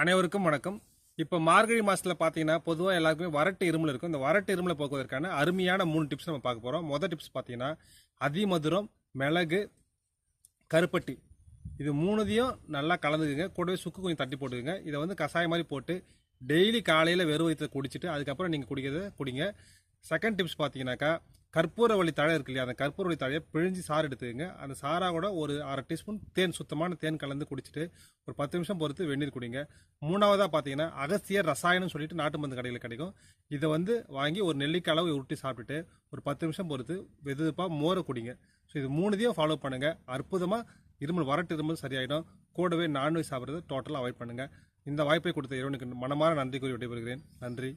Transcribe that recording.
அனைவருக்கும் வணக்கம். இப்போ மார்கழி மாதத்தில் பார்த்தீங்கன்னா பொதுவாக எல்லாருக்குமே வறட்டு இருமல் இருக்கும். இந்த வறட்டு இருமலை போக்குவதற்கான அருமையான 3 டிப்ஸ் நம்ம பார்க்க போகிறோம். மொதல் டிப்ஸ் பார்த்தீங்கன்னா அதிமதுரம், மிளகு, கருப்பட்டி இது 3தையும் நல்லா கலந்துக்குங்க. கூடவே சுக்கு கொஞ்சம் தட்டி போட்டுக்குங்க. இதை வந்து கஷாயம் மாதிரி போட்டு டெய்லி காலையில் வெறும் வயிற்றுல குடிச்சிட்டு அதுக்கப்புறம் நீங்கள் குடிங்க. செகண்ட் டிப்ஸ் பார்த்தீங்கன்னாக்கா கற்பூரவள்ளி தழை இருக்கு இல்லையா, அந்த கற்பூரவள்ளி தழையை பிழிஞ்சு சாறு எடுத்துக்கங்க. அந்த சாரா கூட ஒரு அரை டீஸ்பூன் தேன், சுத்தமான தேன் கலந்து குடிச்சிட்டு ஒரு 10 நிமிஷம் பொறுத்து வெந்நீர் குடிங்க. மூணாவதாக பார்த்தீங்கன்னா அகஸ்தியர் ரசாயனம் சொல்லிட்டு நாட்டு மருந்து கடையில் கிடைக்கும். இதை வந்து வாங்கி ஒரு நெல்லிக்காய் அளவு உருட்டி சாப்பிட்டுட்டு ஒரு 10 நிமிஷம் பொறுத்து வெதுப்பாக மோரை குடிங்க. ஸோ இது 3தையும் ஃபாலோ பண்ணுங்கள். அற்புதமாக வறட்டு இருமல் சரியாயிடும். கூடவே நான்வெஜ் சாப்பிட்றது டோட்டலாக அவாய்ட் பண்ணுங்கள். இந்த வாய்ப்பை கொடுத்த இறைவனுக்கு மனமார நன்றி கூறி விடைபெறுகிறேன். நன்றி.